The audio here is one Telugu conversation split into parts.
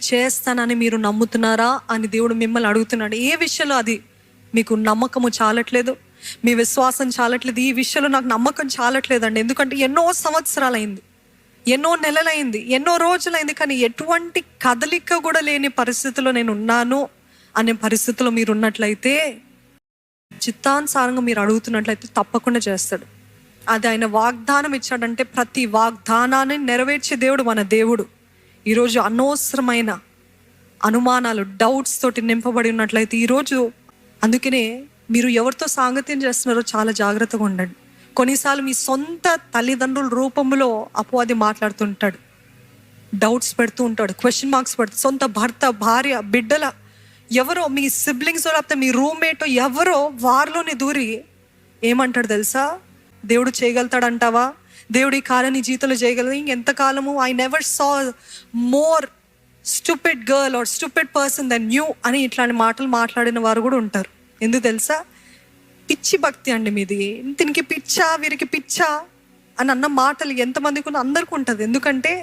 చేస్తానని మీరు నమ్ముతున్నారా అని దేవుడు మిమ్మల్ని అడుగుతున్నాడు. ఏ విషయంలో అది మీకు నమ్మకము చాలట్లేదు, మీ విశ్వాసం చాలట్లేదు, ఈ విషయంలో నాకు నమ్మకం చాలట్లేదండి. ఎందుకంటే ఎన్నో సంవత్సరాలైంది, ఎన్నో నెలలైంది, ఎన్నో రోజులైంది, కానీ ఎటువంటి కదలిక కూడా లేని పరిస్థితిలో నేను ఉన్నాను అనే పరిస్థితిలో మీరు ఉన్నట్లయితే, చిత్తానుసారంగా మీరు అడుగుతున్నట్లయితే తప్పకుండా చేస్తాడు. అది ఆయన వాగ్దానం ఇచ్చాడంటే ప్రతి వాగ్దానాన్ని నెరవేర్చే దేవుడు మన దేవుడు. ఈరోజు అనవసరమైన అనుమానాలు, డౌట్స్ తోటి నింపబడి ఉన్నట్లయితే ఈరోజు, అందుకనే మీరు ఎవరితో సాంగత్యం చేస్తున్నారో చాలా జాగ్రత్తగా ఉండండి. కొన్నిసార్లు మీ సొంత తల్లిదండ్రుల రూపంలో అపవాది మాట్లాడుతుంటాడు, డౌట్స్ పెడుతూ ఉంటాడు, క్వశ్చన్ మార్క్స్ పెడుతూ, సొంత భర్త, భార్య, బిడ్డల ఎవరో మీ సిబ్లింగ్స్ లేకపోతే మీ రూమ్మేట్ ఎవరో వారిలోనే దూరి ఏమంటాడు తెలుసా? దేవుడు చేయగలుగుతాడంటావా? దేవుడు ఈ కాలం నీ జీవితంలో చేయగలదు ఇంకెంతకాలము? I never saw more stupid girl or stupid person than you అని ఇట్లాంటి మాటలు మాట్లాడిన వారు కూడా ఉంటారు. ఎందుకు తెలుసా? పిచ్చి భక్తి అండి మీది. దీనికి పిచ్చా, వీరికి పిచ్చా అని అన్న మాటలు ఎంతమందికి ఉందో అందరికీ ఉంటుంది. ఎందుకంటే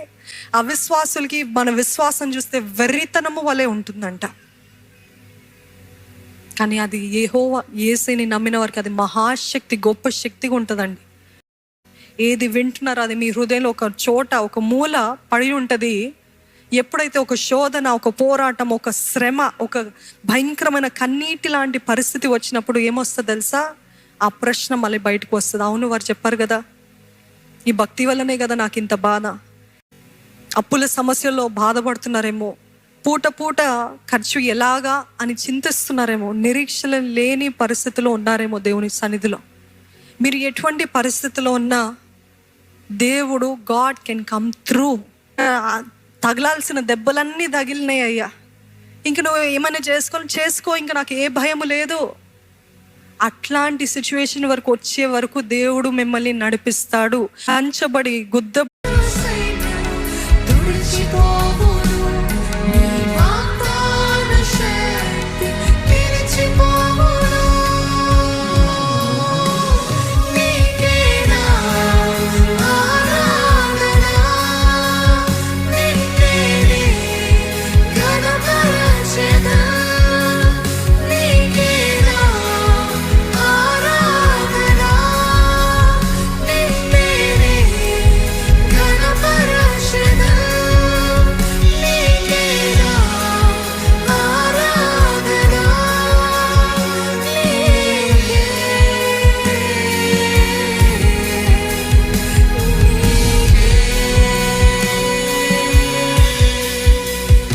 అవిశ్వాసులకి మన విశ్వాసం చూస్తే వెర్రితనము వలె ఉంటుందంట. కానీ అది యెహోవా యేసుని నమ్మిన వారికి అది మహాశక్తి, గొప్ప శక్తిగా ఉంటుందండి. ఏది వింటున్నారో అది మీ హృదయంలో ఒక చోట, ఒక మూల పడి ఉంటుంది. ఎప్పుడైతే ఒక శోధన, ఒక పోరాటం, ఒక శ్రమ, ఒక భయంకరమైన కన్నీటి లాంటి పరిస్థితి వచ్చినప్పుడు ఏమొస్తుంది తెలుసా? ఆ ప్రశ్న మళ్ళీ బయటకు వస్తుంది. అవును, వారు చెప్పారు కదా, ఈ భక్తి వల్లనే కదా నాకు ఇంత బాధ. అప్పుల సమస్యల్లో బాధపడుతున్నారేమో, పూట పూట ఖర్చు ఎలాగా అని చింతిస్తున్నారేమో, నిరీక్షణ లేని పరిస్థితిలో ఉన్నారేమో దేవుని సన్నిధిలో. మీరు ఎటువంటి పరిస్థితిలో ఉన్నా దేవుడు, గాడ్ కెన్ కమ్ త్రూ. తగలాల్సిన దెబ్బలన్నీ తగిలినాయి అయ్యా, ఇంక నువ్వు ఏమైనా చేసుకో, ఇంక నాకు ఏ భయము లేదు. అట్లాంటి సిచ్యువేషన్ వరకు వచ్చే వరకు దేవుడు మిమ్మల్ని నడిపిస్తాడు. హంచబడి గుద్ద